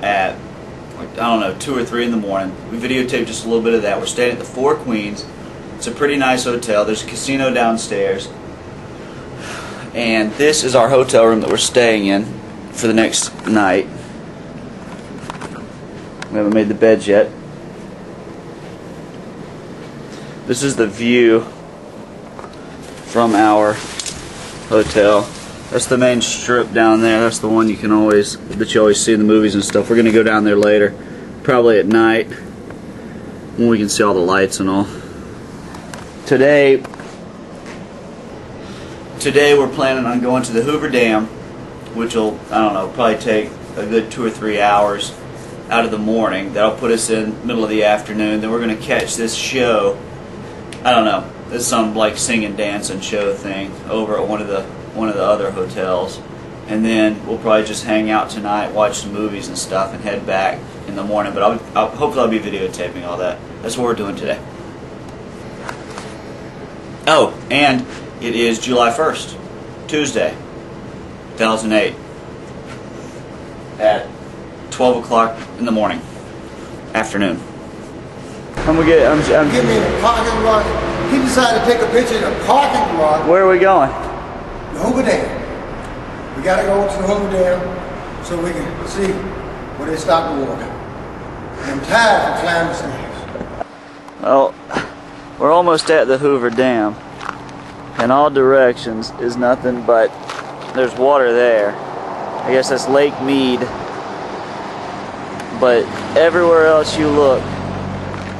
at, like, I don't know, 2 or 3 in the morning. We videotaped just a little bit of that. We're staying at the Four Queens. It's a pretty nice hotel. There's a casino downstairs. And this is our hotel room that we're staying in for the next night. We haven't made the beds yet. This is the view from our hotel. That's the main strip down there. That's the one that you always see in the movies and stuff. We're gonna go down there later, probably at night, when we can see all the lights and all. Today we're planning on going to the Hoover Dam, which will, I don't know, probably take a good 2 or 3 hours out of the morning. That'll put us in middle of the afternoon. Then we're gonna catch this show. I don't know. It's some like sing and dance and show thing over at one of the other hotels, and then we'll probably just hang out tonight, watch some movies and stuff, and head back in the morning. But hopefully I'll be videotaping all that. That's what we're doing today. Oh, and it is July 1st, Tuesday, 2008, at 12 o'clock in the morning, afternoon. I'm Give me the parking lot. He decided to take a picture in the parking lot. Where are we going? The Hoover Dam. We gotta go to the Hoover Dam so we can see where they stop the water. I'm tired of climbing stairs. Well, we're almost at the Hoover Dam. In all directions is nothing but, there's water there. I guess that's Lake Mead. But everywhere else you look,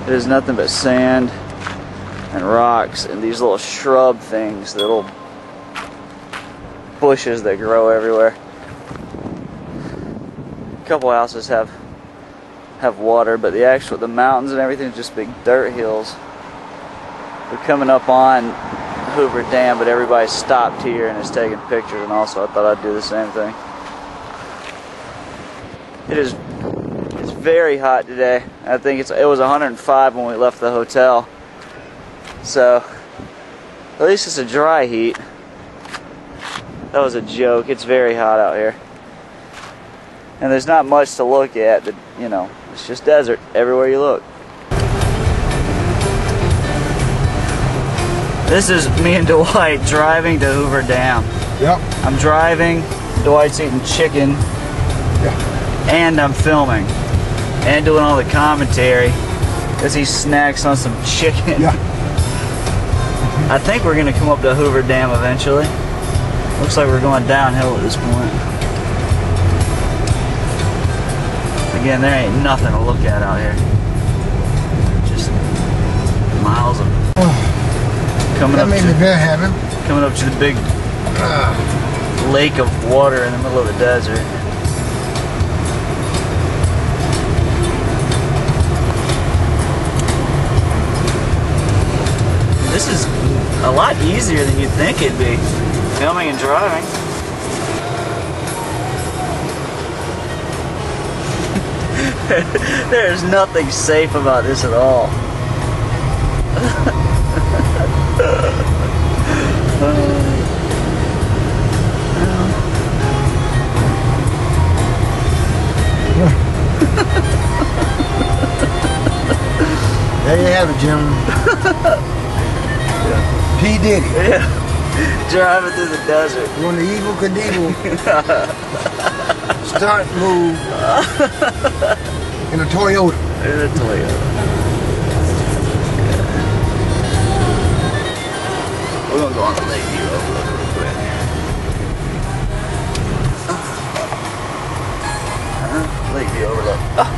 there's nothing but sand and rocks and these little shrub things, little bushes that grow everywhere. A couple houses have water, but the mountains and everything is just big dirt hills. We're coming up on Hoover Dam, but everybody stopped here and is taking pictures, and also I thought I'd do the same thing. It's very hot today. I think it was 105 when we left the hotel, so at least it's a dry heat. That was a joke. It's very hot out here, and there's not much to look at. But you know, it's just desert everywhere you look. This is me and Dwight driving to Hoover Dam. Yep. I'm driving, Dwight's eating chicken, and I'm filming, and doing all the commentary as he snacks on some chicken. Yeah. I think we're going to come up to Hoover Dam eventually. Looks like we're going downhill at this point. Again, there ain't nothing to look at out here. Just miles of... Coming up to the big lake of water in the middle of the desert. This is a lot easier than you'd think it'd be, filming and driving. There's nothing safe about this at all. There you have it, gentlemen. P. Diddy. Yeah. Driving through the desert. When the evil Knievel start move in a Toyota. In a Toyota. We're gonna go on the lake view overlook real quick. Lake view overlook. Oh,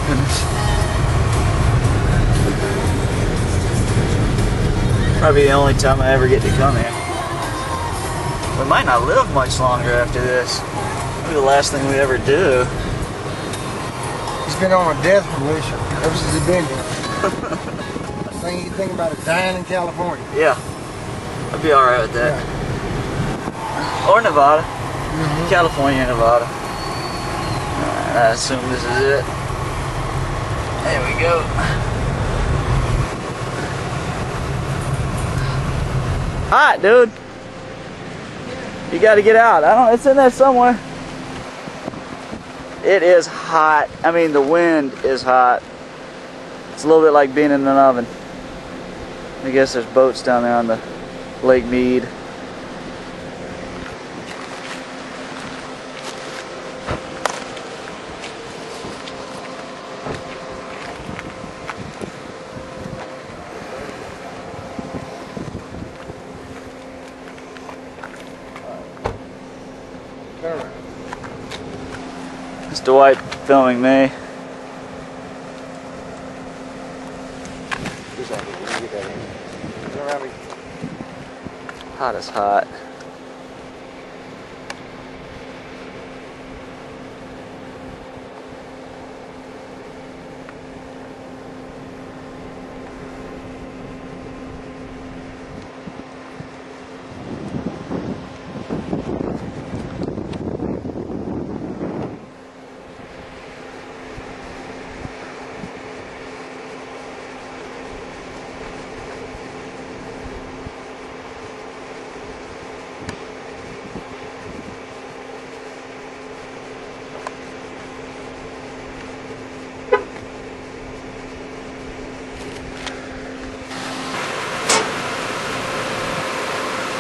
goodness. Probably the only time I ever get to come here. We might not live much longer after this. Maybe the last thing we ever do. He's been on a death wish ever since he's been here. You think about it, dying in California. Yeah. I'd be alright with that. Yeah. Or Nevada. Mm-hmm. California, Nevada. I assume this is it. There we go. Hot, dude. You gotta get out. It's in there somewhere. It is hot. I mean, the wind is hot. It's a little bit like being in an oven. I guess there's boats down there on the Lake Mead. It's Dwight filming me. Hot as hot.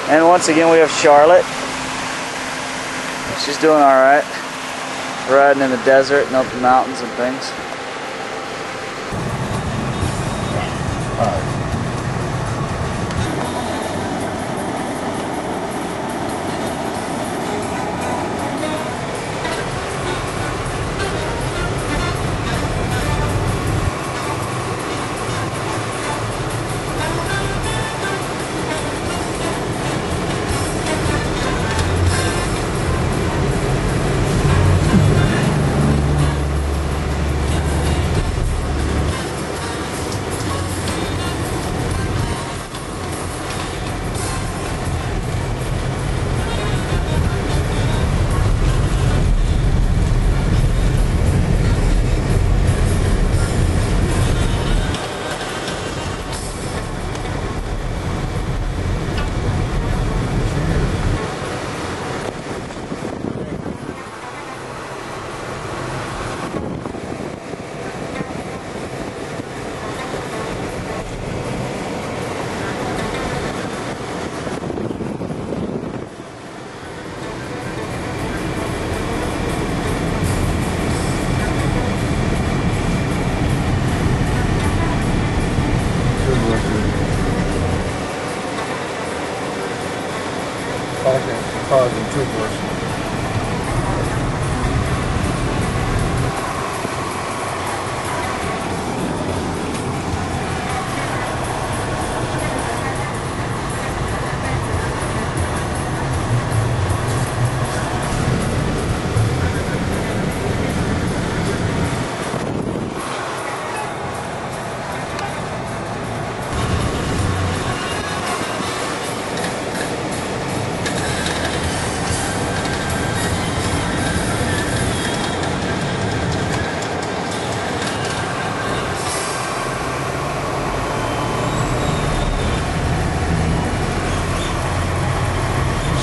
And once again we have Charlotte. She's doing alright. Riding in the desert and up the mountains and things. Cars and troopers.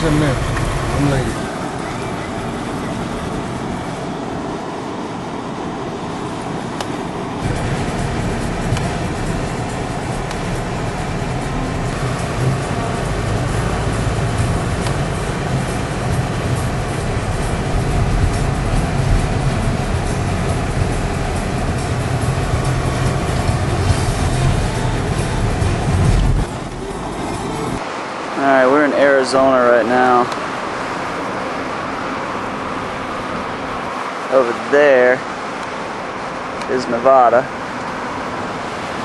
What's in there? I'm lady. Alright, we're in Arizona right now. Over there is Nevada.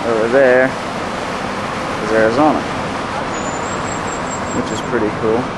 Over there is Arizona, which is pretty cool.